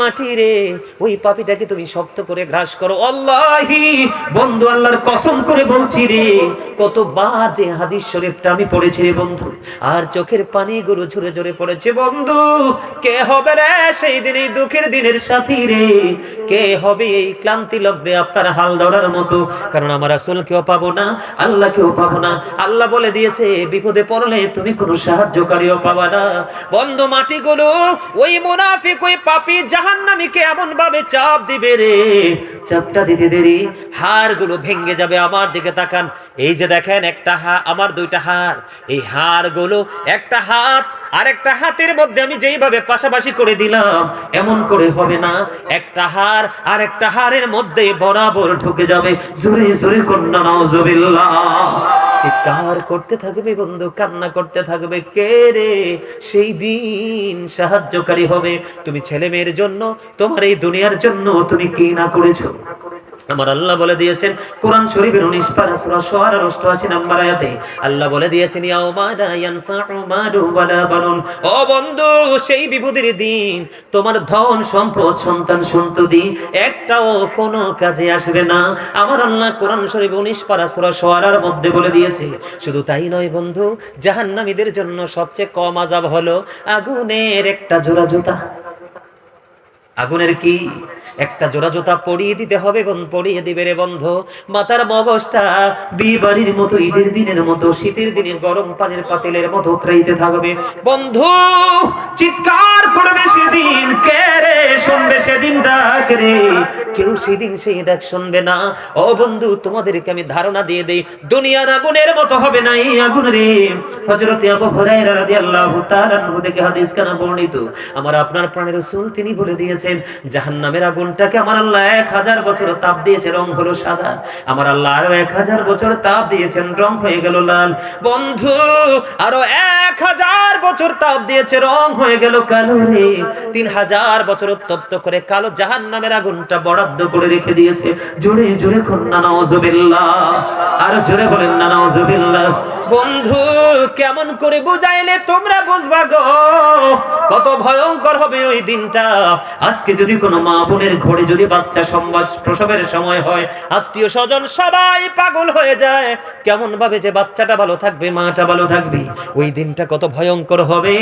মাটি রে, ওই পাপীটাকে তুমি শক্ত করে গ্রাস করো। আল্লাহি বন্ধু, আল্লাহর কসম করে বলছি রে, কত বাজে হাদিস শরীফটা আমি পড়েছি রে বন্ধু, আর চোখের পানিগুলো ঝরে ঝরে পড়েছে বন্ধু। কে হবে রে সেই দিন, এই দুঃখের দিনের সাথী রে? কে হবে এই ক্লান্তি লগ্নে আপনার হাল ধরার মতো? কারণ আমার রাসূলকেও পাবো না, আল্লাহকেও পাবো না। আল্লাহ বলে দিয়েছে বিপদে পড়লে তুমি কোনো সাহায্যকারীও পাবা না। বন্ধু, মাটিগুলো ওই মুনাফিক, ওই পাপী জাহান্নামীকে এমন ভাবে চাপ দিবে রে, চাপটা দিতে দেরি হাড়গুলো ভেঙে যাবে। আমার দিকে তাকান, এই যে দেখেন একটা আমার দুইটা হাড়, এই হাড়গুলো একটা হাত আর একটা হাতের মধ্যে আমি যেইভাবে পাশাপাশি করে দিলাম, এমন করে হবে না। একটা হাড় আর একটা হাড়ের মধ্যে বরাবর ঢুকে যাবে। জোরে জোরে কন্যা নাউজুবিল্লাহ। চিৎকার করতে থাকবে বন্ধু, কান্না করতে থাকবে। কে রে সেই দিন সাহায্যকারী হবে? তুমি ছেলে মেয়ের জন্য, তোমার এই দুনিয়ার জন্য তুমি কি না করেছো? আমার আল্লাহ বলে দিয়েছেন কোরআন শরীফের 19 পারা সূরা শুআরার 88 নম্বর আয়াতে আল্লাহ বলে দিয়েছেন, ইয়াউমা লা ইয়ানফাউ মালু ওয়ালা বানুন। ও বন্ধু, সেই বিপদের দিন তোমার ধন সম্পদ সন্তান সন্ততি একটাও কোনো কাজে আসবে না। আমার আল্লাহ কোরআন শরীফ 19 পারা সূরা শুআরার মধ্যে বলে দিয়েছে। শুধু তাই নয় বন্ধু, জাহান্নামীদের জন্য সবচেয়ে কম আযাব হলো আগুনের একটা জোড়া জুতা। আগুনের কি একটা জোড়া জুতা পরিয়ে দিতে হবে, পরিয়ে দিবে রে বন্ধু। মাথার মগজটা বিবাড়ির মতো, ঈদের দিনের মতো, শীতের দিনে গরম পানির পাতিলের মতো উতরাইতে থাকবে বন্ধু। চিৎকার করবে সেদিন, কে রে শুনবে সেদিন ডাক রে? কেউ সেদিন সেই ডাক শুনবে না। ও বন্ধু, তোমাদেরকে আমি ধারণা দিয়ে দেই, দুনিয়ার আগুনের মতো হবে না এই আগুন রে। হযরত আবু হুরায়রা রাদিয়াল্লাহু তাআলা আনহু থেকে হাদিস কানা বর্ণিত, আমার আপনার প্রাণের রাসূল তিনি বলে দিয়েছেন, জাহান্নামের আগুনটাকে আমার আল্লাহ 1000 বছর তাপ দিয়েছে, রং হলো সাদা। আমার আল্লাহ আরো 1000 বছর তাপ দিয়েছেন, রং হয়ে গেল লাল। বন্ধু, আরো 1000 বছর তাপ দিয়েছে, রং হয়ে গেল কালো রে। 3000 বছর উত্তপ্ত করে কালো জাহান্নামের আগুনটা বরাদ্দ করে রেখে দিয়েছে। জোরে জোরে কন্যা নাউজুবিল্লাহ, আর জোরে বলেন না নাউজুবিল্লাহ। বন্ধু, কেমন করে বুঝাইলে তোমরা বুঝবা গো, কত ভয়ঙ্কর হবে ওই দিনটা। আজকে যদি কোনো মা বোনের ঘরে যদি বাচ্চা প্রসবের সময় হয়, আত্মীয় স্বজন সবাই পাগল হয়ে যায়, কেমন ভাবে যে বাচ্চাটা ভালো থাকবে, মাটা ভালো থাকবে। ওই দিনটা কত ভয়ঙ্কর হবে।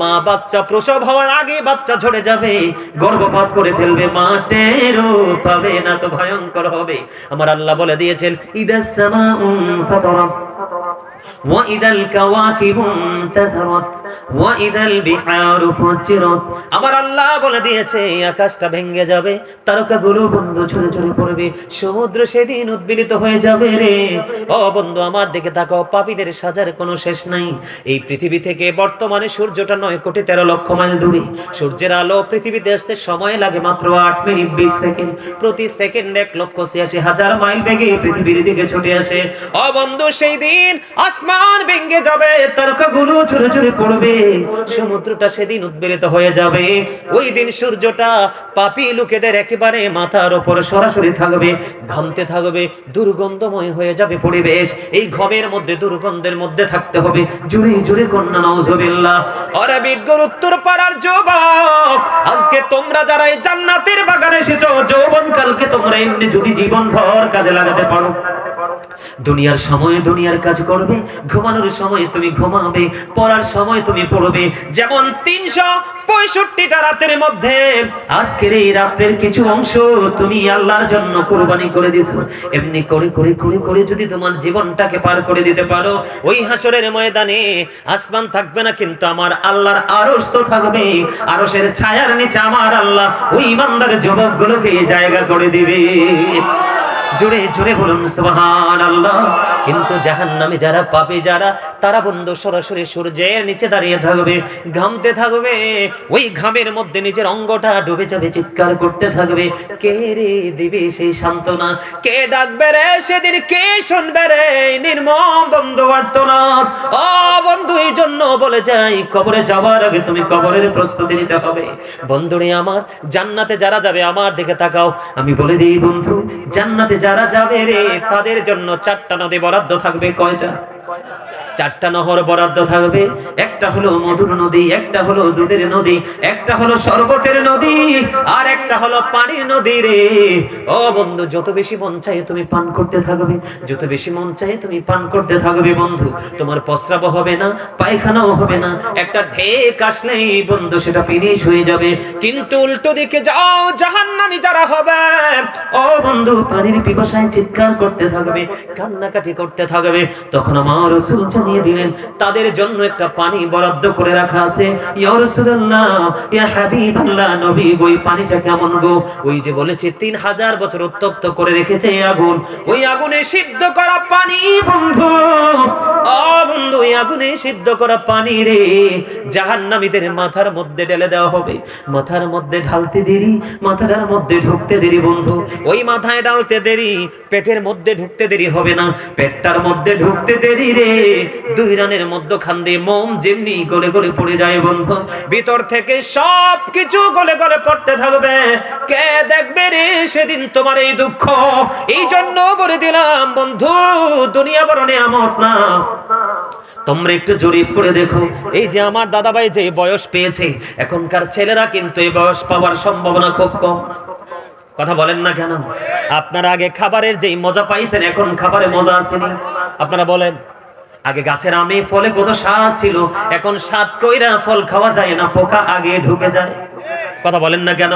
মা বাচ্চা প্রসব হওয়ার আগে বাচ্চা ঝরে যাবে, গর্ভপাত করে ফেলবে, মা টেরও পাবে না, তো ভয়ঙ্কর হবে। আমার আল্লাহ বলে দিয়েছেন, ইদাস সামাউ ফাতারাত ওয়াইদাল কাওয়াকিবু ইনতাসারাত ওয়াইদাল বিহারু ফুজিরাত। আমার আল্লাহ বলে দিয়েছে আকাশটা ভেঙে যাবে, তারকাগুলো বন্ধু ঝরে ঝরে পড়বে, সমুদ্র সেদিন উদ্বেলিত হয়ে যাবে রে। ও বন্ধু, আমার দিকে তাকাও, পাপীদের সাজার কোনো শেষ নাই। এই পৃথিবী থেকে বর্তমানে সূর্যটা 9 কোটি 13 লক্ষ মাইল দূরে। সূর্যের আলো পৃথিবীতে আসতে সময় লাগে মাত্র 8 মিনিট 20 সেকেন্ড। প্রতি সেকেন্ডে 1,86,000 মাইল বেগে পৃথিবীর দিকে ছুটে আসে। ও বন্ধু, সেই দিন আসমান ভেঙে যাবে, তারকাগুলো ঝরে ঝরে পড়বে, সমুদ্রটা সেদিন উদ্বেলিত হয়ে যাবে। ওই দিন সূর্যটা পাপী লোকেদের একেবারে মাথার উপর সরাসরি থাকবে, ঘামতে থাকবে, দুর্গন্ধময় হয়ে যাবে পরিবেশ। এই ঘমের মধ্যে, দুর্গন্ধের মধ্যে থাকতে হবে। জোরে জোরে কন্যা নাউজুবিল্লাহ। আরে বিজ্ঞর উত্তর পাড়ার যুবক, আজকে তোমরা যারা এই জান্নাতের বাগানে এসেছো, যৌবন কালকে তোমরা এমনি যদি জীবন ভর কাজে লাগাতে পারো, দুনিয়ার সময় দুনিয়ার কাজ করবে, ঘুমানোর সময় তুমি ঘুমাবে, পড়ার সময় তুমি পড়বে। যেমন 365টা রাতের মধ্যে আজকের এই রাতের কিছু অংশ তুমি আল্লাহর জন্য কুরবানি করে দিছো, এমনি করে করে করে করে যদি তোমার জীবনটাকে পার করে দিতে পারো, ওই হাসরের ময়দানে আসমান থাকবে না, কিন্তু আমার আল্লাহর আরশ তো থাকবে। আরশের ছায়ার নিচে আমার আল্লাহ ওই ইমানদার যুবকগুলোকে জায়গা করে দিবে। জোরে জোরে বলুন সুবহানাল্লাহ। কিন্তু জাহান্নামে যারা পাপী, যারা, তারা বন্ধু সরাসরি সূর্যের নিচে দাঁড়িয়ে থাকবে, ঘামতে থাকবে, ওই ঘামের মধ্যে নিজের অঙ্গটা ডুবে যাবে, চিৎকার করতে থাকবে। কে রে দিবে সেই সান্ত্বনা? কে ডাকবে রে সেদিন? কে শুনবে রে নির্মম বন্ধু আর্তনাদ? ও বন্ধু, এই জন্য বলে যাই, কবরে যাওয়ার আগে তুমি কবরের প্রস্তুতি নিতে হবে। বন্ধুরে আমার, জান্নাতে যারা যাবে আমার দিকে তাকাও, আমি বলে দিই বন্ধু, জান্নাতে যারা যাবে রে, তাদের জন্য 4টা নদী বরাদ্দ থাকবে। কয়টা? চারটা নহর বরাদ্দ থাকবে। একটা হলো মধুর নদী, একটা হলো দুধের নদী, একটা হলো শরবতের নদী, আর একটা হলো পানির নদী রে। ও বন্ধু, যত বেশি মন চায় তুমি পান করতে থাকবে, যত বেশি মন চায় তুমি পান করতে থাকবে বন্ধু। তোমার প্রস্রাব হবে না, পায়খানাও হবে না, একটা ঢেক আসলেই বন্ধু সেটা ফিনিশ হয়ে যাবে। কিন্তু উল্টো দিকে যাও, জাহান্নামী যারা হবে, ও বন্ধু পানির পিপাসায় চিৎকার করতে থাকবে, কান্নাকাটি করতে থাকবে। তখন আমার রাসূল জানিয়ে দিলেন তাদের জন্য একটা পানি বরাদ্দ করে রাখা আছে। ইয়া রাসূলুল্লাহ, ইয়া হাবিবাল্লাহ, নবী ওই পানিটা কেমন গো? ওই যে বলেছে 3000 বছর উত্তপ্ত করে রেখেছে আগুন, ওই আগুনে সিদ্ধ করা পানি বন্ধু। ও বন্ধু, ওই আগুনে সিদ্ধ করা পানি রে জাহান্নামীদের মাথার মধ্যে ঢেলে দেওয়া হবে। মাথার মধ্যে ঢালতে দেরি, মাথাটার মধ্যে ঢুকতে দেরি বন্ধু। ওই মাথায় ঢালতে দেরি, পেটের মধ্যে ঢুকতে দেরি হবে না, পেটটার মধ্যে ঢুকতে দেরি রে। দুই রানের মধ্যখান দিয়ে মোম যেমনি গলে গলে পড়ে যায় বন্ধু, ভিতর থেকে সব কিছু গলে গলে পড়তে থাকবে। কে দেখবে রে সেদিন তোমার এই দুঃখ? এই জন্য বলে দিলাম বন্ধু, দুনিয়া বড় নিয়ামত না। তোমরা একটু জরিপ করে দেখো, এই যে আমার দাদাভাই যে বয়স পেয়েছে, এখনকার ছেলেরা কিন্তু এই বয়স পাওয়ার সম্ভাবনা খুব কম। কথা বলেন না কেন? আপনারা আগে খাবারের যেই মজা পাইছেন, এখন খাবারে মজা আসেনি। আপনারা বলেন, আগে গাছের আমে ফলে কত স্বাদ ছিল, এখন স্বাদ কইরা ফল খাওয়া যায় না, পোকা আগে ঢুকে যায়। কথা বলেন না কেন?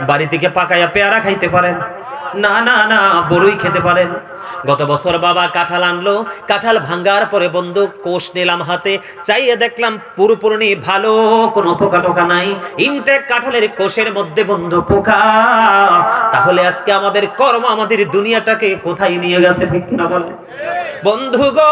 বাড়ি থেকে পাকায়া পেয়ারা খাইতে পারেন না, না না, বড়ই খেতে পারেন। গত বছর বাবা কাঁঠাল আনলো, কাঁঠাল ভাঙ্গার পরে বন্ধু কোষ নিলাম হাতে, চাইয়ে দেখলাম পুরোপুরি ভালো, কোনো পোকা টোকা নাই। ইনটেক কাঁঠালের কোষের মধ্যে বন্ধু পোকা। তাহলে আজকে আমাদের কর্ম আমাদের দুনিয়াটাকে কোথায় নিয়ে গেছে, ঠিক কিনা বলে বন্ধু গো?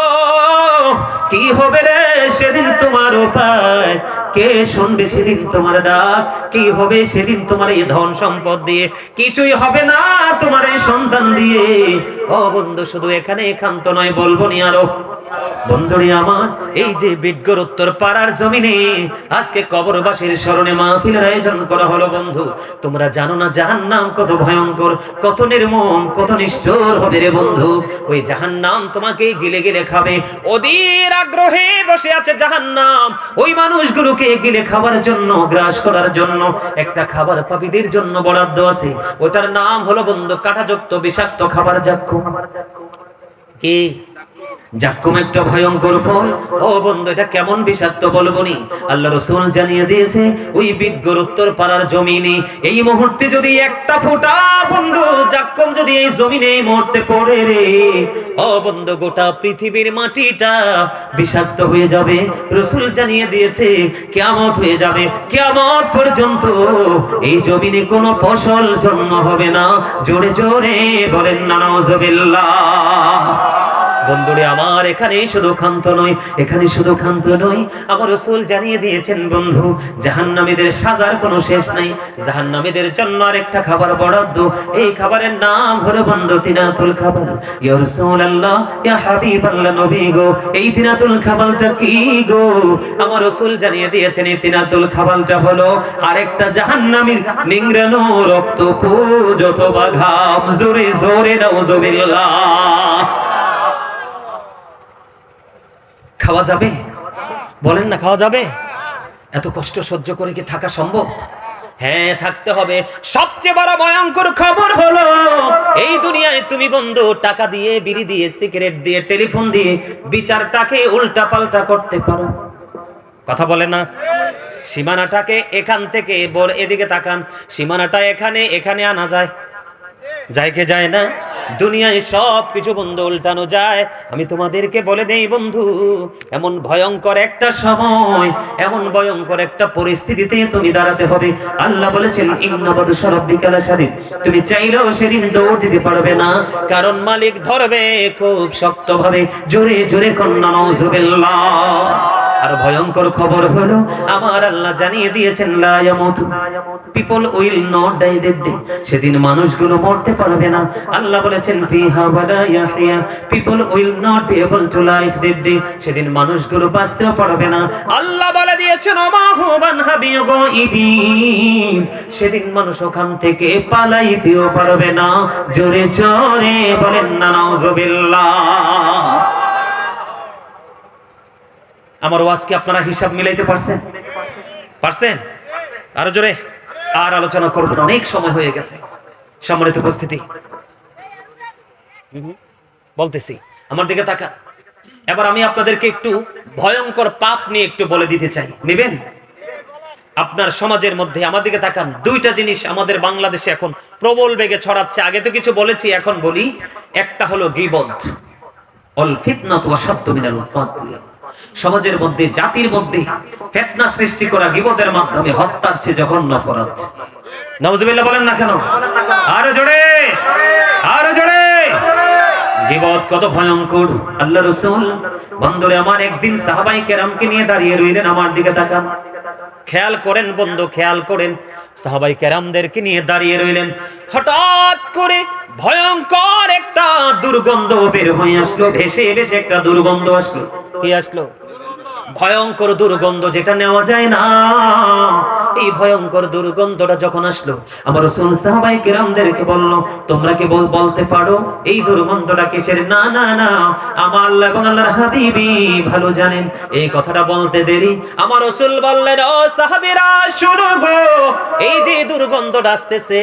কি হবে রে সেদিন তোমার উপায়? কে শুনবে সেদিন তোমার ডাক? কি হবে সেদিন তোমার এই ধন সম্পদ দিয়ে? কিছুই হবে না তোমার এই সন্তান দিয়ে। ও বন্ধু, শুধু এখানে ক্ষান্ত নয়, বলবো নি আরো। বন্ধুরে আমার, এই যে বিটগড় উত্তর পাড়ার জমিনে আজকে কবরবাসীর স্মরণে মাহফিলের আয়োজন করা হলো বন্ধু। তোমরা জানো না জাহান্নাম কত ভয়ঙ্কর, কত নির্মম, কত নিষ্ঠুর হবে রে বন্ধু। ওই জাহান্নাম তোমাকে গিলে গিলে খাবে। অধীর আগ্রহে বসে আছে জাহান্নাম ওই মানুষগুলোকে গিলে খাবার জন্য, গ্রাস করার জন্য। একটা খাবার পাপীদের জন্য বরাদ্দ আছে, ওটার নাম হলো বন্ধু কাঁটাযুক্ত বিষাক্ত খাবার, জাক্কুম। কি জাক্কুম একটা ভয়ঙ্কর ফল। ও বন্ধু, এটা কেমন বিষাক্ত বলবো নি। আল্লাহ রাসূল জানিয়ে দিয়েছে, ওই বিটগড় উত্তর পাড়ার জমিনে এই মুহূর্তে যদি একটা ফোঁটা বন্ধু জাক্কুম যদি এই জমিনে এই মুহূর্তে পড়ে রে, ও বন্ধু গোটা পৃথিবীর মাটিটা বিষাক্ত হয়ে যাবে। রাসূল জানিয়ে দিয়েছে কিয়ামত হয়ে যাবে, কিয়ামত পর্যন্ত এই জমিনে কোনো ফসল জন্ম হবে না। জোরে জোরে বলেন না নাউজুবিল্লাহ। বন্ধুরে আমার, এখানে শুধু ক্ষান্ত নয়, এখানে শুধু ক্ষান্ত নয়, আমার রাসূল জানিয়ে দিয়েছেন বন্ধু জাহান্নামীদের সাজার কোনো শেষ নাই। জাহান্নামীদের জন্য আরেকটা খাবার বরাদ্দ, এই খাবারের নাম হলো বন্ধু তিনাতুল খাবার। ইয়া রাসূলুল্লাহ, ইয়া হাবিবাল্লাহ, নবী গো, এই তিনাতুল খাবারটা কি গো? আমার রাসূল জানিয়ে দিয়েছেন এই তিনাতুল খাবারটা হলো আরেকটা জাহান্নামীর নিংড়ানো রক্ত যত বাঘাম। জোরে জোরে নাউজুবিল্লাহ। খাওয়া যাবে? বলেন না, খাওয়া যাবে? এত কষ্ট সহ্য করে কি থাকা সম্ভব? হ্যাঁ, থাকতে হবে। সবচেয়ে বড় ভয়ঙ্কর খবর হলো এই দুনিয়ায় তুমি বন্ধু টাকা দিয়ে, বিড়ি দিয়ে, সিগারেট দিয়ে, টেলিফোন দিয়ে বিচারটাকে উল্টা পাল্টা করতে পারো। কথা বলে না? সীমানাটাকে এখান থেকে এদিকে তাকান, সীমানাটা এখানে এখানে আনা যায়, যায় কে যায় না? দুনিয়ায় সব কিছু বন্ধু উল্টানো যায়। আমি তোমাদেরকে বলে দেই বন্ধু, এমন ভয়ঙ্কর একটা সময়, এমন ভয়ঙ্কর একটা পরিস্থিতিতে তুমি দাঁড়াতে হবে। আল্লাহ বলেছেন ইন্না বাদশা রাব্বিকা লাশাদীদ, তুমি চাইলেও সেদিন দৌড় দিতে পারবে না, কারণ মালিক ধরবে খুব শক্তভাবে। জোরে জোরে কন্যা নাউজুবিল্লাহ। আর ভয়ঙ্কর খবর হলো আমার আল্লাহ জানিয়ে দিয়েছেন লা ইয়ামুতু, people will not die that day, সেদিন মানুষগুলো মরতে পারবে না। আল্লাহ বলেছেন ফিহা ওয়ালা ইয়াহইয়া, people will not be able to live that day, সেদিন মানুষগুলো বাঁচতেও পারবে না। আল্লাহ বলে দিয়েছেন ওমা হুবান হাবিয়গো ইবিন, সেদিন মানুষ ওখান থেকে পালাইতেও পারবে না। জোরে জোরে বলেন না নাউজুবিল্লাহ। আমার ওয়াজ কি আপনারা হিসাব মিলাইতে পারছেন? পারছেন? আরো জোরে। আর আলোচনা করব না, অনেক সময় হয়ে গেছে। সম্মানিত উপস্থিতি, বলতেছি, আমার দিকে তাকান। এবার আমি আপনাদেরকে একটু ভয়ঙ্কর পাপ নিয়ে একটু বলে দিতে চাই, নেবেন? আপনার সমাজের মধ্যে, আমার দিকে তাকান, দুইটা জিনিস আমাদের বাংলাদেশে এখন প্রবল বেগে ছড়াচ্ছে। আগে তো কিছু বলেছি, এখন বলি। একটা হলো গীবত, অল ফিতনাতু আশাদ্দু মিনাল কতল। সমাজের মধ্যে, জাতির মধ্যে ফিতনা সৃষ্টি করা, গীবতের মাধ্যমে হত্যার চেয়ে জঘন্য অপরাধ। নাউজুবিল্লাহ বলেন না কেন? আরো জোরে, আরো জোরে। গীবত কত ভয়ঙ্কর! আল্লাহ রাসূল বন্ধুরে আমার একদিন সাহাবায়ে কেরামকে নিয়ে দাঁড়িয়ে রইলেন। আমার দিকে তাকান, খেয়াল করেন বন্ধু, খেয়াল করেন। সাহাবায়ে কেরামদেরকে নিয়ে দাঁড়িয়ে রইলেন। হঠাৎ করে ভয়ঙ্কর একটা দুর্গন্ধ বের হয়ে আসলো, ভেসে ভেসে একটা দুর্গন্ধ আসলো। কি আসলো? ভয়ঙ্কর দুর্গন্ধ, যেটা নেওয়া যায় না। এই ভয়ঙ্কর দুর্গন্ধটা যখন আসলো, আমার রাসূল সাহাবায়ে কেরামদেরকে বলল, তোমরা কি বলতে পারো এই দুর্গন্ধটা কিসের? না না না, আমার আল্লাহ এবং আল্লাহর হাবিবই ভালো জানেন। এই কথাটা বলতে দেরি আমার রাসূল বললেন, ও সাহাবীরা শুনো গো, এই যে দুর্গন্ধটা আসতেছে,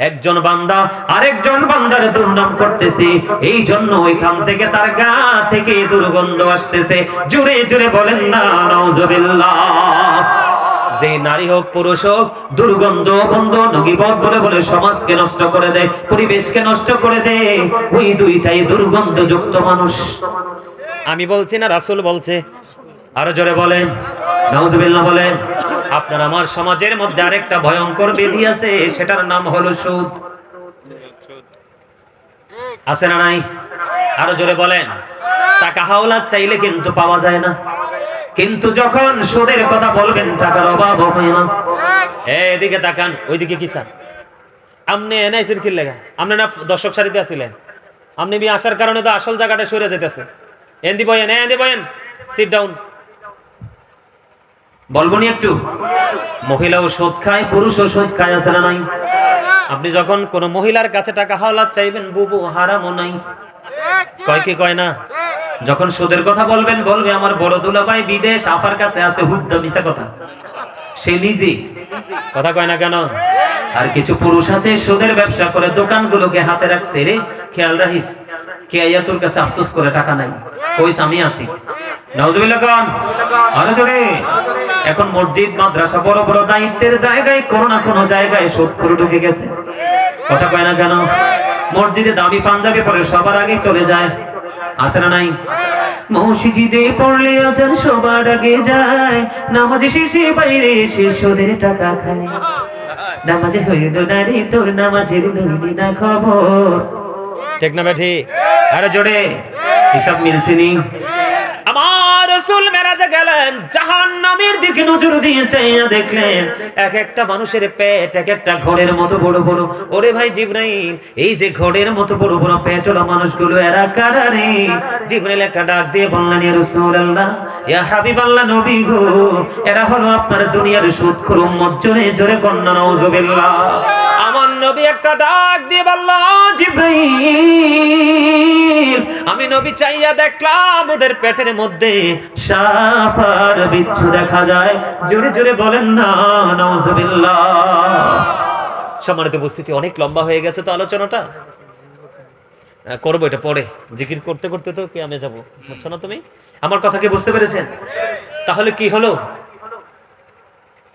একজন বান্দা আরেকজন বান্দার দুর্নাম করতেছে, এই জন্য ওইখান থেকে তার গা থেকে দুর্গন্ধ আসতেছে। জোরে জোরে বলেন না নাউজুবিল্লাহ। যে নারী হোক পুরুষ হোক, দুর্গন্ধ বন্ধ গীবত বলে বলে সমাজকে নষ্ট করে দেয়, পরিবেশকে নষ্ট করে দেয়, ওই দুইটাই দুর্গন্ধযুক্ত মানুষ। আমি বলছি না, রাসূল বলছে। আরো জোরে বলেন নাউজুবিল্লাহ বলেন। আপনার আমার সমাজের মধ্যে আরেকটা ভয়ঙ্কর ব্যাধি আছে, সেটার নাম হলো সুদ। আছে না নাই? আরো জোরে বলেন। টাকা হাওলাত চাইলে কিন্তু পাওয়া যায় না, কিন্তু যখন সুদের কথা বলবেন টাকার অভাব হয় না। এদিকে তাকান, ওইদিকে কি স্যার? আপনি এনাইছেন কি লেগা? আপনি না দর্শক সারিতে আছিলেন? আপনি বি আসার কারণে তো আসল জায়গাটা সরে যেতেছে। এন্দি বয়েন, এন্দি বয়েন, সিট ডাউন। বলবো নি একটু? মহিলাও সুদ খায়, পুরুষও সুদ খায়, আছে না নাই? আপনি যখন কোন মহিলার কাছে টাকা হাওলাত চাইবেন, বুবু হারামও নাই, কয় কি কয় না? যখন সুদের কথা বলবেন, বলবে আমার বড় দুলাভাই বিদেশ, আপার কাছে আছে হুদ্দা, মিছা কথা। সে নিজে কথা কয় না কেন? আর কিছু পুরুষ আছে সুদের ব্যবসা করে দোকানগুলোকে হাতে রাখছে। রে খেয়াল রাখিস, কে আইয়া তোর কাছে আফসোস করে টাকা নাই, কইস আমি আছি। নাউজুবিল্লাহ কোন? আরে জোরে। এখন মসজিদ মাদ্রাসা বড় বড় দায়িত্বের জায়গায় কোন না কোন জায়গায় সুদখোর ঢুকে গেছে, কথা কয় না কেন? মসজিদে দামি পাঞ্জাবি পরে সবার আগে চলে যায়, আছে না নাই? মসজিদে পড়লে আজান সবার আগে যায়, নামাজ শেষে বাইরে এসে সুদের টাকা খায়। নামাজে হইল না রে তোর, নামাজের নইলি না খবর। ঠিক না বেঠি? আরে জোরে। হিসাব মিলছে নি? আমার রাসূল মেরাজে গেলেন, জাহান্নামের দিকে নজর দিয়ে চাইয়া দেখলেন এক একটা মানুষের পেট এক একটা ঘোড়ের মতো বড় বড়। ওরে ভাই জিবরাইল, এই যে ঘোড়ের মতো বড় বড় পেটওয়ালা মানুষগুলো এরা কারা রে? জিবরাইল একটা ডাক দিয়ে বললেন, ইয়া রাসূলুল্লাহ, ইয়া হাবিবাল্লাহ, নবী গো, এরা হলো আপনার দুনিয়ার সুদখোর উম্মত। জোরে জোরে কন্যা নাউজুবিল্লাহ। আমার নবী একটা ডাক দিয়ে বলল, জিবরাইল, আমি নবী চাইয়া দেখলাম ওদের পেটের মধ্যে সাপ আর বিচ্ছু দেখা যায়। জোরে জোরে বলেন না নাউজুবিল্লাহ। সম্মানিত উপস্থিতি, অনেক লম্বা হয়ে গেছে তো আলোচনাটা, করবো এটা পরে। জিকির করতে করতে তো কিয়ামে যাব, বুঝছো না তুমি? আমার কথা কি বুঝতে পেরেছেন? তাহলে কি হলো?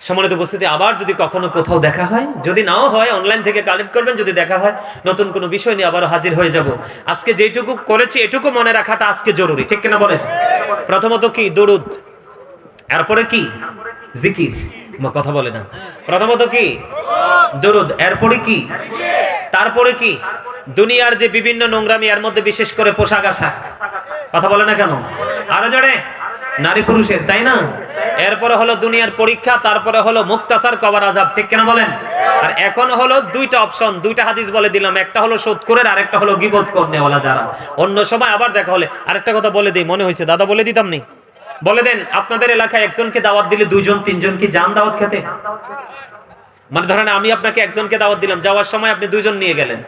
সম্মানিত উপস্থিতি, আবার যদি কখনো কোথাও দেখা হয়, যদি নাও হয় অনলাইন থেকে কালেক্ট করবেন, যদি দেখা হয় নতুন কোনো বিষয় নিয়ে আবার হাজির হয়ে যাব। আজকে যেটুকু করেছি এটুকু মনে রাখাটা আজকে জরুরি, ঠিক কিনা বলেন? প্রথমত কি? দরুদ। এরপরে কি? জিকির। কথা বলে না। প্রথমত কি? দরুদ। এরপরে কি? তারপরে কি? দুনিয়ার যে বিভিন্ন নোংরামি, এর মধ্যে বিশেষ করে পোশাক আশাক, কথা বলে না কেন? আরো জোরে। নারী পুরুষের, তাই না? এরপরে হলো দুনিয়ার পরীক্ষা, তারপরে হলো মুক্তাসার কবর আযাব, ঠিক কিনা বলেন? আর এখন হলো দুইটা অপশন, দুইটা হাদিস বলে দিলাম, একটা হলো সুদখোরের, আরেকটা হলো গীবত করনেওয়ালা যারা। অন্য সময় আবার দেখা হলে আরেকটা কথা বলে দিই, মনে হয়েছে দাদা বলে দিতাম নি? বলে দেন, আপনাদের এলাকায় একজনকে দাওয়াত দিলে দুইজন তিনজন কি যান দাওয়াত খেতে? মানে ধরেন আমি আপনাকে একজনকে দাওয়াত দিলাম, যাওয়ার সময় আপনি দুইজন নিয়ে গেলেন,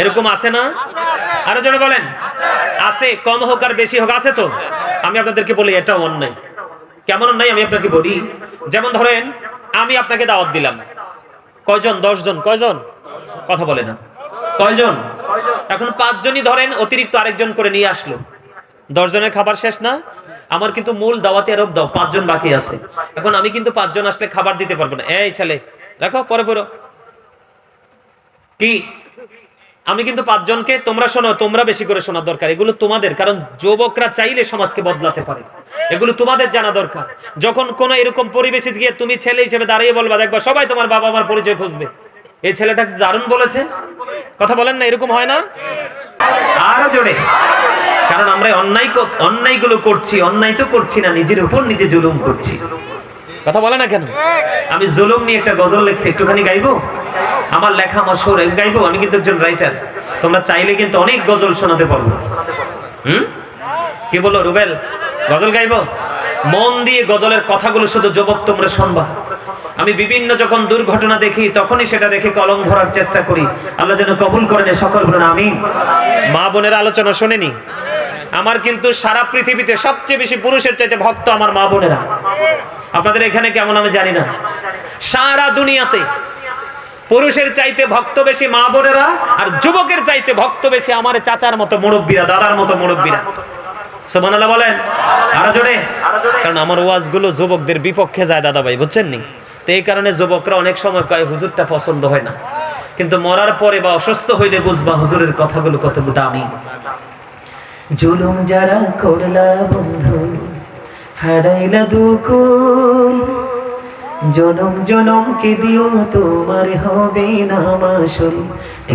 এরকম আছে না? আরো জোরে বলেন। আছে। কম হোক আর বেশি হোক, আছে তো? আমি আপনাদেরকে বলি এটা অন্যায়, কেমন অন্যায় আমি আপনাকে বলি। যেমন ধরেন আমি আপনাকে দাওয়াত দিলাম, কয়জন? 10 জন। কয়জন? কথা বলে না। কয়জন? এখন 5 জনই ধরেন অতিরিক্ত আরেকজন করে নিয়ে আসলো, 10 জনের খাবার শেষ না? আমার কিন্তু মূল দাওয়াতে আরো 5 জন বাকি আছে। এখন আমি কিন্তু 5 জন আসলে খাবার দিতে পারবো না। এই ছেলে রাখো, পরে পড়ো কি। আমি কিন্তু 5 জনকে, তোমরা শোনো, তোমরা বেশি করে শোনার দরকার, এগুলো তোমাদের, কারণ যুবকরা চাইলে সমাজকে বদলাতে পারে, এগুলো তোমাদের জানা দরকার। যখন কোন এরকম পরিবেশে গিয়ে তুমি ছেলে হিসেবে দাঁড়িয়ে বলবা, দেখবা সবাই তোমার বাবা মার পরিচয় খুঁজবে, এই ছেলেটা দারুণ বলেছে, কথা বলেন না, এরকম হয় না? আরো জোরে। কারণ আমরা অন্যায়গুলো করছি, অন্যায় তো করছি না, নিজের উপর নিজে জুলুম করছি। কথা বলে না কেন? আমি জুলুম নিয়ে একটা গজল লিখছি, একটুখানি গাইবো? আমার লেখা, আমার সুর গাইবো? আমি কিন্তু একজন রাইটার, তোমরা চাইলে কিন্তু অনেক গজল শোনাতে পারবো। কি বলো রুবেল, গজল গাইবো? মন দিয়ে গজলের কথাগুলো শুধু যুবক তোমরা শুনবা। আমি বিভিন্ন যখন দুর্ঘটনা দেখি তখনই সেটা দেখে কলম ধরার চেষ্টা করি, আল্লাহ যেন কবুল করেন, সকল বলেন আমিন। মা বোনের আলোচনা শুনেনি? আমার কিন্তু সারা পৃথিবীতে সবচেয়ে বেশি পুরুষের চাইতে ভক্ত আমার মা বোনেরা। আপনাদের এখানে কেমন আমি জানি না, সারা দুনিয়াতে পুরুষের চাইতে ভক্ত বেশি মা বোনেরা, আর যুবকের চাইতে ভক্ত বেশি আমার চাচার মতো মুরব্বীরা, দাদার মতো মুরব্বীরা। সুবহানাল্লাহ বলেন আরো জোরে। কারণ আমার ওয়াজগুলো যুবকদের বিপক্ষে যায় দাদা ভাই, বুঝছেন নি? তো এই কারণে যুবকরা অনেক সময় কয় হুজুরটা পছন্দ হয় না, কিন্তু মরার পরে বা অসুস্থ হইলে বুঝবা হুজুরের কথাগুলো কত দামি। জুলুম যারা করলা বন্ধু, হারাইলা দুকুল, জনম জনম কে দিও তোমার হবে না মাসুল।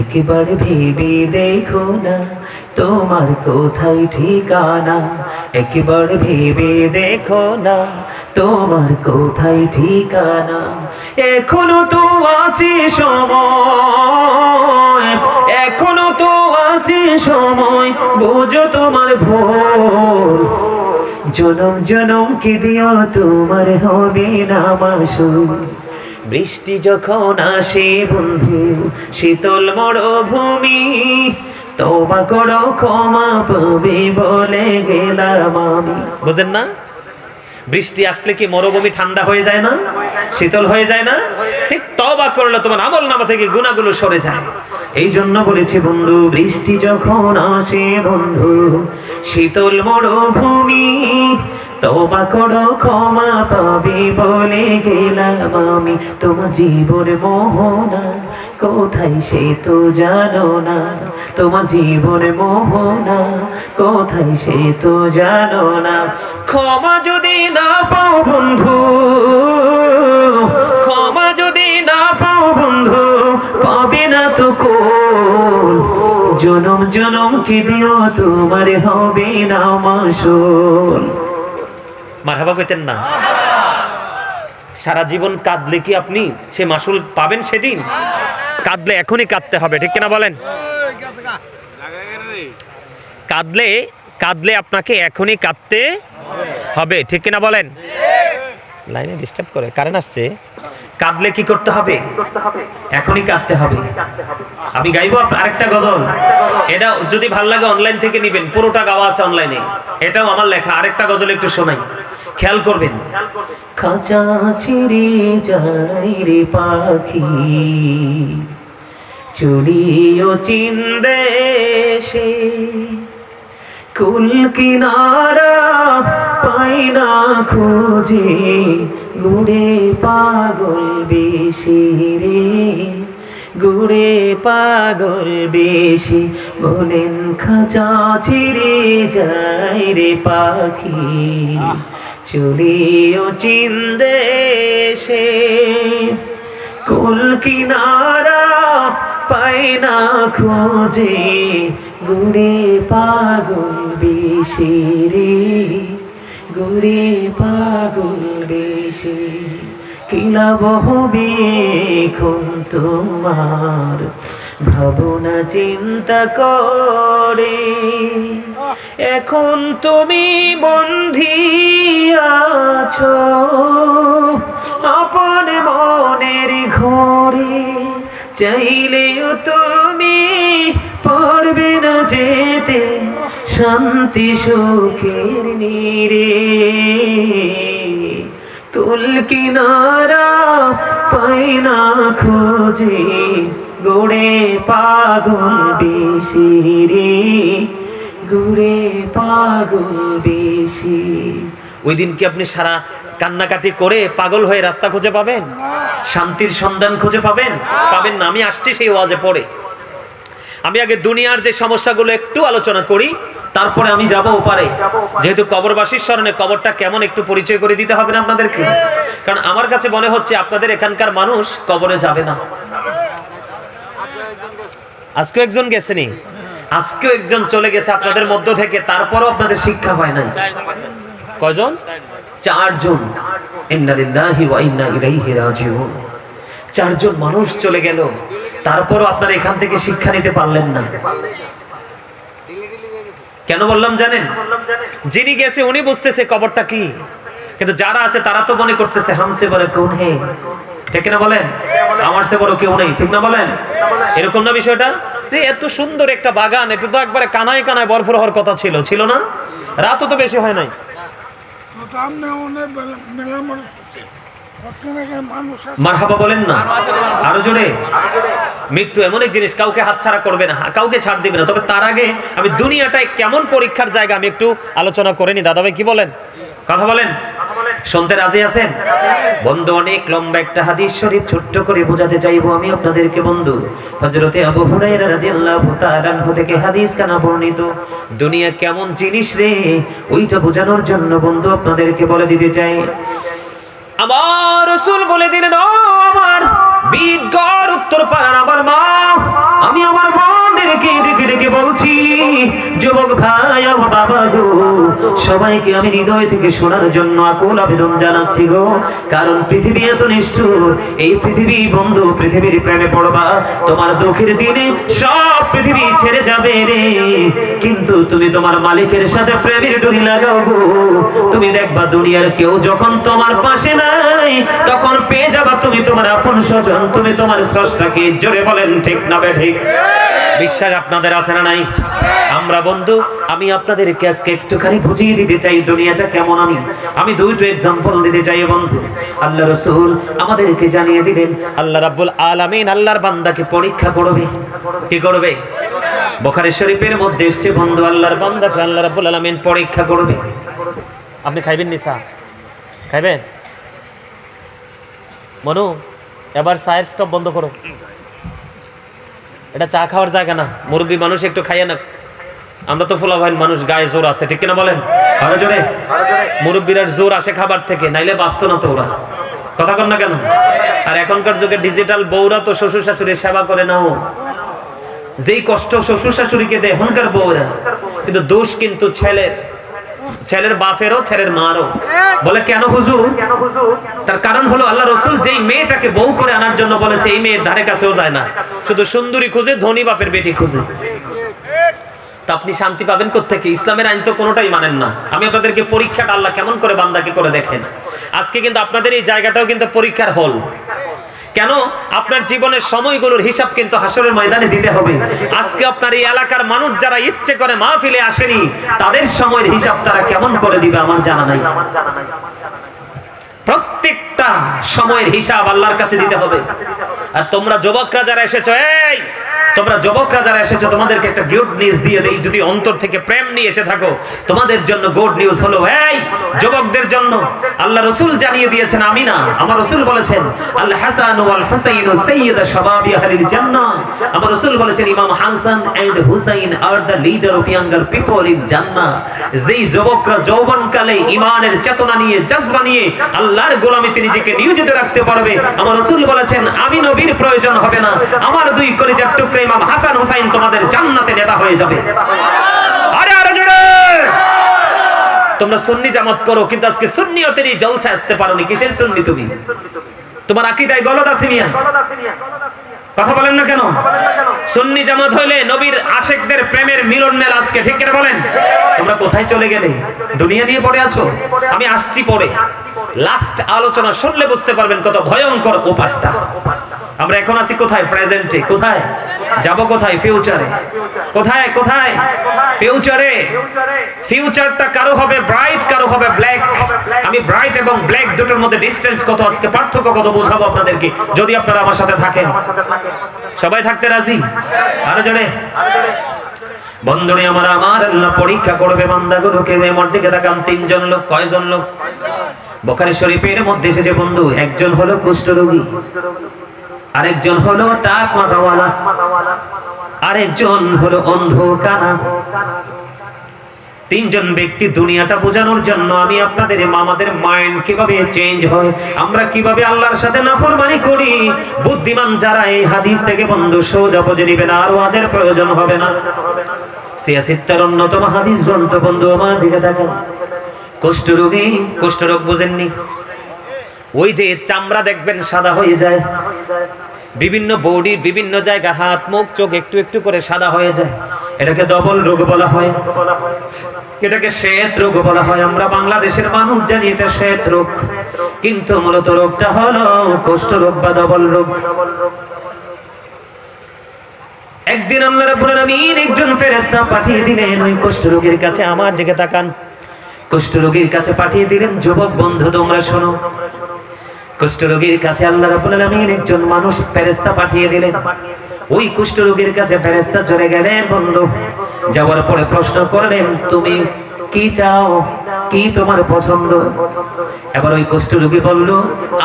একবার ভেবে দেখো না তোমার কোথায় ঠিকানা, একবার ভেবে দেখো না তোমার কোথায় ঠিকানা। এখনো তো আছে সময়, এখনো তো আছে সময়, বোঝো তোমার ভুল। জনম জনম কে দিও তোমার হবে না মাসুল। বৃষ্টি যখন আসে বন্ধু শীতল মরুভূমি, তওবা করো ক্ষমা পাবে বলে গেলাম আমি। বুঝেন না? বৃষ্টি আসলে কি মরুভূমি ঠান্ডা হয়ে যায় না, শীতল হয়ে যায় না? ঠিক তওবা করলে তোমার আমলনামা থেকে গুনাহগুলো সরে যায়। এই জন্য বলেছি বন্ধু, বৃষ্টি যখন আসে বন্ধু শীতল মরুভূমি, তওবা করো ক্ষমা পাবে বলে গেলাম আমি। তোমার জীবন মোহনা কোথায় সে তো জানো না, তোমার জীবন মোহনা কোথায় সে তো জানো না। ক্ষমা যদি না পাও বন্ধু, ক্ষমা যদি না পাও বন্ধু, পাবে না তো কোল। জনম জনম কি দিও তোমার হবে না মাসুল। মারহাবা কইতেন না? সারা জীবন কাঁদলে কি আপনি সে মাসুল পাবেন সেদিন? কাঁদলে এখনই কাঁদতে হবে, ঠিক কিনা বলেন? কাঁদলে কাঁদলে আপনাকে এখনই কাঁদতে হবে, ঠিক কিনা বলেন? লাইনে ডিস্টার্ব করে, কারেন্ট আসছে। কাঁদলে কি করতে হবে? এখনই কাঁদতে হবে। আমি গাইবো আরেকটা গজল, এটা যদি ভালো লাগে অনলাইন থেকে নিবেন, পুরোটা গাওয়া আছে অনলাইনে, এটাও আমার লেখা। আরেকটা গজল একটু শোনাই, খেয়াল করবেন। খাঁচা ছিঁড়ে যায় রে পাখি, চুড়িও চিনদেশে, কুল কিনারা পাই না খোঁজে, গুড়ে পাগল বেশি রে, গুড়ে পাগল বেশি। বলেন খাঁচা ছিঁড়ে যায় রে পাখি, চুড়িও চিনদেশে, কুল কিনারা পাই না খোঁজে, গুড়ে পাগল বেশি রে, গুড়ে পাগল বেশি। কিলা বহবে এখন তোমার ভাবনা চিন্তা করে, এখন তুমি বন্ধি আছো আপন মনের ঘরে, চাইলেও তুমি পারবে না যেতে শান্তি সুখের নীড়ে। কুল কিনারা পাই না খোঁজে, গোড়ে পাগল বেশি রে, গোড়ে পাগল বেশি। ওই দিন কি আপনি সারা কান্নাকাটি করে পাগল হয়ে রাস্তা খুঁজে পাবেন? শান্তির সন্ধান খুঁজে পাবেন? পাবেন না। আমি আসছি সেই ওয়াজে পড়ে। আমি আগে দুনিয়ার যে সমস্যাগুলো একটু আলোচনা করি, তারপরে আমি যাব ওপারে। যেহেতু কবরবাসীর স্মরণে কবরটা কেমন একটু পরিচয় করে দিতে হবে না আপনাদেরকে। কারণ আমার কাছে মনে হচ্ছে আপনাদের এখানকার মানুষ কবরে যাবে না। আজকেও একজন গেছেনি, আজকেও একজন চলে গেছে আপনাদের মধ্য থেকে, তারপরও আপনাদের শিক্ষা হয় নাই। কয়জন? 4 জন। ইন্না লিল্লাহি ওয়া ইন্না ইলাইহি রাজিউন। 4 জন মানুষ চলে গেল, তারপরও আপনারা এখান থেকে শিক্ষা নিতে পারলেন না। কেন বললাম জানেন? যিনি গেছে উনি বুঝতেছে কবরটা কি, কিন্তু যারা আছে তারা তো মনে করতেছে হামসে বড় কোন হে, ঠিক না বলেন? আমার সে বড় কেউ নেই, ঠিক না বলেন? এরকম না বিষয়টা? এত সুন্দর একটা বাগান, এটা তো একবারে কানায় কানায় ভরপুর হওয়ার কথা ছিল, ছিল না? রাতও তো বেশি হয় নাই। মারহাবা বলেন না আরো জোরে। মৃত্যু এমন এক জিনিস, কাউকে হাতছাড়া করবে না, কাউকে ছাড় দিবে না। তবে তার আগে আমি দুনিয়াটায় কেমন পরীক্ষার জায়গা আমি একটু আলোচনা করে নি। দাদা ভাই কি বলেন? কথা বলেন, শুনতে রাজি আছেন? বন্ধু, অনেক লম্বা একটা হাদিস শরীফ ছোট্ট করে বোঝাতে চাইবো আমি আপনাদেরকে। বন্ধু, হযরতে আবু হুরায়রা রাদিয়াল্লাহু তাআলা আনহু থেকে হাদিস কানা বর্ণিত। দুনিয়া কেমন জিনিস রে, ওইটা বোঝানোর জন্য বন্ধু আপনাদেরকে বলে দিতে চাই। আমার রাসূল বলে দিলেন, ও আমার বিদগর উত্তর পাড়ার আমার মা, আমি আমার বোনদেরকে ডেকে ডেকে বলছি, যুবক ভাই, আমার বাবা গো, সবাইকে আমি হৃদয় থেকে শোনার জন্য আকুল আবেদন জানাচ্ছি গো। কারণ পৃথিবী এত নিষ্ঠুর, এই পৃথিবী বন্ধু, পৃথিবীর প্রেমে পড়বা, তোমার দুঃখের দিনে সব পৃথিবী ছেড়ে যাবে রে, কিন্তু তুমি তোমার মালিকের সাথে প্রেমের ডোরি লাগাও গো। তুমি দেখবা দুনিয়ার কেউ যখন তোমার পাশে নাই, তখন পেয়ে যাবা তুমি তোমার আপন স্বজন, তুমি তোমার স্রষ্টাকে। জোরে বলেন ঠিক না ঠিক? বিশ্বাস আপনাদের আছে না নাই? আমরা বন্ধু, আমি আপনাদেরকে আজকে একটুখানি বুঝিয়ে দিতে চাই দুনিয়াটা কেমন। আমি দুটো एग्जांपल দিতে চাই বন্ধু। আল্লাহ রাসূল আমাদেরকে জানিয়ে দিলেন, আল্লাহ রাব্বুল আলামিন আল্লাহর বান্দাকে পরীক্ষা করবে। কি করবে? বুখারী শরীফের মধ্যে এসেছে বন্ধু, আল্লাহর বান্দাকে আল্লাহ রাব্বুল আলামিন পরীক্ষা করবে। আপনি খাইবেন নিসা? খাইবেন? মনু, এবার চায়ের স্টপ বন্ধ করো। এটা চা খাওয়ার জায়গা না, মুরব্বী মানুষ একটু খাইয়ে না। আমরা তো ফোলা ভাই মানুষ, গায়ে জোর আছে, ঠিক কিনা বলেন? আরো জোরে। মুরব্বীর জোর আসে খাবার থেকে, নাইলে বাঁচতো না তো ওরা। কথা কন না কেন? আর এখনকার যুগে ডিজিটাল বউরা তো শ্বশুর শাশুড়ির সেবা করে নাও, যেই কষ্ট শ্বশুর শাশুড়িকে দেয় এখনকার বউরা, কিন্তু দোষ কিন্তু ছেলের, ছেলের বাপেরও, ছেলের মারও। বলে কেন হুজুর? তার কারণ হলো আল্লাহ রাসূল যেই মেয়েটাকে বউ করে আনার জন্য বলেছে, এই মেয়ের ধারে কাছেও যায় না, শুধু সুন্দরী খুঁজে, ধনী বাপের বেটি খুঁজে। তা আপনি শান্তি পাবেন কোত্থেকে? ইসলামের আইন তো কোনোটাই মানেন না। আমি আপনাদেরকে পরীক্ষাটা আল্লাহ কেমন করে বান্দাকে করে দেখেন। আজকে কিন্তু আপনাদের এই জায়গাটাও কিন্তু পরীক্ষার হল। কেন? আপনার জীবনের সময়গুলোর হিসাব কিন্তু হাসরের ময়দানে দিতে হবে। আজকে আপনার এই এলাকার মানুষ যারা ইচ্ছে করে মাহফিলে আসেনি, তাদের সময়ের হিসাব তারা কেমন করে দিবে আমার জানা নাই। প্রত্যেকটা সময়ের হিসাব আল্লাহর কাছে দিতে হবে। আর তোমরা যুবকরা যারা এসেছো, এই তোমরা যুবকরা যারা এসেছো, তোমাদেরকে একটা গুড নিউজ দিয়ে দেই। যদি অন্তর থেকে প্রেম নিয়ে এসে থাকো, তোমাদের জন্য গুড নিউজ হলো, এই যুবকদের জন্য আল্লাহ রাসূল জানিয়ে দিয়েছেন, আমি না, আমার রাসূল বলেছেন, আল হাসান ওয়াল হুসাইন সাইয়্যিদা শাবাবি আহলিল জান্নাহ। আমার রাসূল বলেছেন, ইমাম হাসান এন্ড হুসাইন আর the leader of younger people in জান্নাহ। যেই যুবকরা যৌবনকালে ঈমানের চেতনা নিয়ে, জজবা নিয়ে আল্লাহর গোলামিতে নিজেকে নিয়োজিত রাখতে পারবে, আমার রাসূল বলেছেন, আমি নবীর প্রয়োজন হবে না, আমার দুই কলিজার টুকরা ইমাম হাসান হুসাইন তোমাদের জান্নাতে নেতা হয়ে যাবে। আরে আরে জোরে! তোমরা সুন্নি জামাত করো, কিন্তু আজকে সুন্নিয়তেরই জলসা আসতে পারোনি। কিসের সুন্নি তুমি? তোমার আকীদায় গলদ আছে মিয়া। কথা বলেন না কেন? সুন্নি জামাত হইলে নবীর আশিকদের প্রেমের মিলন মেলা আজকে, ঠিক করে বলেন? তোমরা কোথায় চলে গেলে? দুনিয়া নিয়ে পড়ে আছো। আমি আসছি পরে, লাস্ট আলোচনা শুনলে বুঝতে পারবেন কত ভয়ঙ্কর ওপারটা। আমরা এখন আছি কোথায়? প্রেজেন্টে। কোথায়? যাব কোথায়? ফিউচারে। কোথায় কোথায়? ফিউচারে। ফিউচারটা কারো হবে ব্রাইট, কারো হবে ব্ল্যাক। আমি ব্রাইট এবং ব্ল্যাক দুটোর মধ্যে ডিসটেন্স কত, আজকে পার্থক্য কত বোঝাবো আপনাদেরকে, যদি আপনারা আমার সাথে থাকেন। সবাই থাকতে রাজি? আরো জোরে। বন্ধুরে আমার আল্লাহ পরীক্ষা করবে বান্দাগুলোকে। আমার দিকে তাকান, তিনজন লোক। কয়জন লোক? বুখারী শরীফের মধ্যে এসেছে বন্ধু, একজন হলো কুষ্ঠরোগী, আরেকজন হলো টাক মাথাওয়ালা, আরেকজন হলো অন্ধ কানা। তিনজন ব্যক্তি। দুনিয়াটা বোঝানোর জন্য আমি আপনাদের আমাদের মাইন্ড কিভাবে চেঞ্জ হয়, আমরা কিভাবে আল্লাহর সাথে নাফরমানি করি, বুদ্ধিমান যারা এই হাদিস থেকে বন্ধু সোজা বুঝে নেবেন, আর ওয়াজের প্রয়োজন হবে না। সিয়াসিত্তার অন্যতম হাদিস গ্রন্থ বন্ধু আমার দিকে তাকান। কুষ্ঠরোগী, কুষ্ঠরোগ বোঝেননি? ওই যে চামড়া দেখবেন সাদা হয়ে যায়, বিভিন্ন বডির বিভিন্ন জায়গা, হাত মুখ চোখ একটু একটু করে সাদা হয়ে যায়, এটাকে ডবল রোগ বলা হয়, এটাকে শ্বেত রোগ বলা হয়। আমরা বাংলাদেশের মানুষ জানি এটা শ্বেত রোগ, কিন্তু মূলত রোগটা হলো কুষ্ঠরোগ বা ডবল রোগ। একদিন আল্লাহ রাব্বুল আলামিন একজন ফেরেশতা পাঠিয়ে দিলেন ওই কুষ্ঠরোগীর কাছে। আমার দিকে তাকান। কুষ্ঠরোগীর কাছে পাঠিয়ে দিলেন। যুবক বন্ধু তোমরা শোনো, কুষ্ঠরোগীর কাছে আল্লাহ রাব্বুল আলামিন একজন মানুষ ফেরেশতা পাঠিয়ে দিলেন। ওই কুষ্ঠরোগীর কাছে ফেরেশতা চলে গেলেন বন্ধু। যাওয়ার পরে প্রশ্ন করলেন, তুমি কি চাও, কি তোমার পছন্দ? এবার ওই কুষ্ঠরোগী বলল,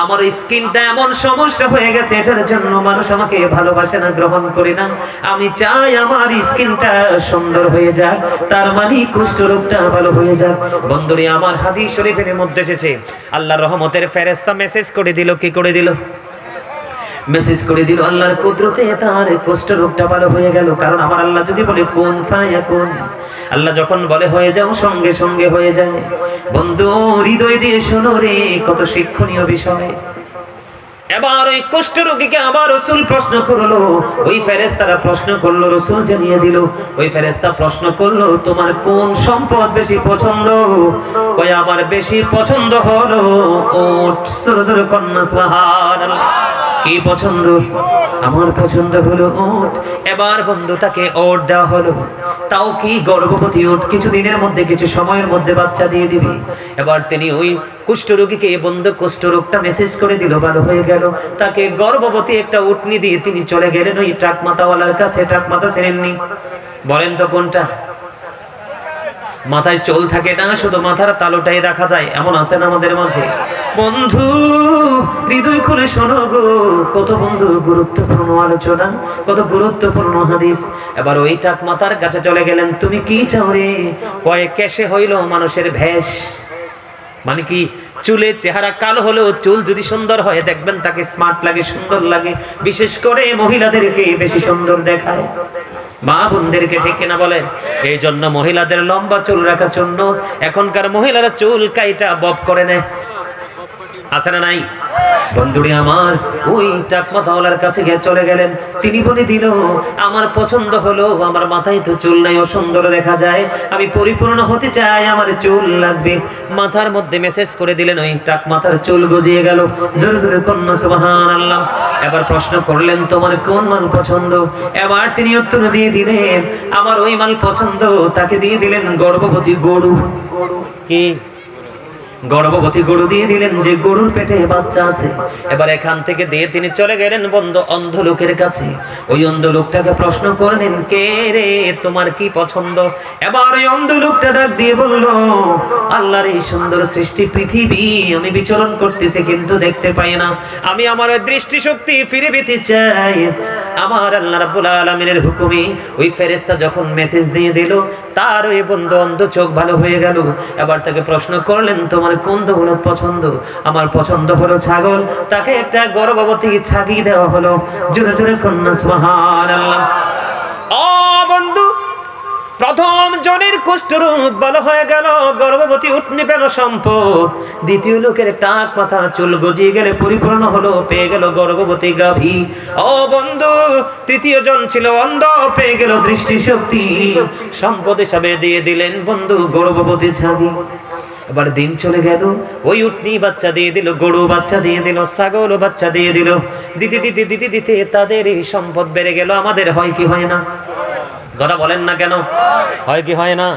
আমার স্কিনটা এমন সমস্যা হয়ে গেছে, এটার জন্য মানুষ আমাকে ভালোবাসে না, গ্রহণ করে না। আমি চাই আমার স্কিনটা সুন্দর হয়ে যাক, তার মানে কুষ্ঠরোগটা ভালো হয়ে যাক। বন্ধুরে আমার হাদিস শরীফের মধ্যে এসেছে, আল্লাহর রহমতের ফেরেশতা মেসেজ করে দিল। কি করে দিল? মেসেজ করে দিল। আল্লাহর কুদরতে তার কুষ্ঠরোগটা ভালো হয়ে গেল। কারণ আমার আল্লাহ যদি বলে কুন ফায়াকুন, আল্লাহ যখন বলে হয়ে যাও, সঙ্গে সঙ্গে হয়ে যায়। বন্ধু হৃদয় দিয়ে শোনো রে, কত শিক্ষণীয় বিষয়। এবার ওই কুষ্ঠরোগীকে আবার রাসূল প্রশ্ন করলো, ওই ফেরেশতারা প্রশ্ন করলো, রাসূল জানিয়ে দিল। ওই ফেরেশতা প্রশ্ন করলো, তোমার কোন সম্পদ বেশি পছন্দ? কয় আমার বেশি পছন্দ হলো ওট। সুরজুর কন্যা সুবহানাল্লাহ। কি পছন্দ? আমার পছন্দ হলো ওট। এবার বন্ধু তাকে ওট দেওয়া হলো, তাও কি গর্ভবতী ওট, কিছুদিনের মধ্যে কিছু সময়ের মধ্যে বাচ্চা দিয়ে দিবে। এবার তিনি ওই কুষ্ঠরোগীকে বন্ধু কুষ্ঠরোগটা মেসেজ করে দিল, ভালো হয়ে গেল। তাকে গর্ভবতী একটা উটনি দিয়ে তিনি চলে গেলেন ওই টাক মাথাওয়ালার কাছে। টাক মাথা চেনেননি? বলেন তো কোনটা? মাথায় চুল থাকে না, শুধু মাথার তালুটাই দেখা যায়, এমন আছেন আমাদের মাঝে। বন্ধু হৃদয় খুলে শোনো গো, কত বন্ধু গুরুত্বপূর্ণ আলোচনা, কত গুরুত্বপূর্ণ হাদিস। এবার ওই টাক মাথার কাছে চলে গেলেন, তুমি কি চাও রে? কয় কেশে হইল মানুষের ভেষ, মানে কি চুলের চেহারা কালো হলেও চুল যদি সুন্দর হয় দেখবেন তাকে স্মার্ট লাগে, সুন্দর লাগে। বিশেষ করে মহিলাদেরকে বেশি সুন্দর দেখায়, মা বোনদেরকে, ঠিক কিনা বলেন? এই জন্য মহিলাদের লম্বা চুল রাখার জন্য এখনকার মহিলারা চুল কাইটা বব করে নেয়, আছে না নাই? বন্ধুরে আমার ওই টাক মাথাওয়ালার কাছে গিয়ে চলে গেলেন। তিনি বলে দিল, আমার পছন্দ হলো, আমার মাথায় তো চুল নাই, অসুন্দর দেখা যায়, আমি পরিপূর্ণ হতে চাই, আমার চুল লাগবে। মাথার মধ্যে মেসেজ করে দিলেন, ওই টাক মাথার চুল গজিয়ে গেল। জোরে জোরে কন্যা সুবহানাল্লাহ। এবার প্রশ্ন করলেন, তোমার কোন মাল পছন্দ? এবার তিনি উত্তর দিয়ে দিলেন, আমার ওই মাল পছন্দ। তাকে দিয়ে দিলেন গর্ভবতী গরু। কি? গর্ভবতী গরু দিয়ে দিলেন, যে গরুর পেটে বাচ্চা আছে। এবার এখান থেকে দিয়ে তিনি চলে গেলেন বন্ধু অন্ধ লোকের কাছে। ওই অন্ধ লোকটাকে প্রশ্ন করলেন, কে রে, তোমার কি পছন্দ? এবার ওই অন্ধ লোকটা ডাক দিয়ে বলল, আল্লাহর এই সুন্দর সৃষ্টি পৃথিবী আমি বিচরণ করতেছি কিন্তু দেখতে পাই না, আমি আমার দৃষ্টি শক্তি ফিরে পেতে চাই। আমার আল্লাহ রাব্বুল আলামিনের হুকুমে ওই ফেরেশতা যখন মেসেজ দিয়ে দিল, তার ওই বন্ধু অন্ধ চোখ ভালো হয়ে গেল। এবার তাকে প্রশ্ন করলেন, তোমার কোন দৌলত পছন্দ? আমার পছন্দ হলো ছাগল। তাকে একটা গর্ভবতী ছাগি দেওয়া হলো। জোরে জোরে কন্যা সুবহানাল্লাহ। ও বন্ধু, প্রথম জনের কুষ্ঠরোগ ভালো হয়ে গেল, গর্ভবতী উটনি পেল সম্পদ। দ্বিতীয় লোকের টাক মাথা চুল গজিয়ে গেলে পরিপূর্ণ হলো, পেয়ে গেল গর্ভবতী গাভী। ও বন্ধু, তৃতীয় জন ছিল অন্ধ, পেয়ে গেল দৃষ্টিশক্তি। সম্পদ হিসাবে দিয়ে দিলেন বন্ধু গর্ভবতী ছাগি। এবার দিন চলে গেল, ওই উটনি বাচ্চা দিয়ে দিল, গরু বাচ্চা দিয়ে দিল, ছাগল বাচ্চা দিয়ে দিল, দিতে দিতে দিতে দিতে তাদের এই সম্পদ বেড়ে গেল। আমাদের হয় কি হয় না? কথা বলেন না কেন? হয় কি হয় না?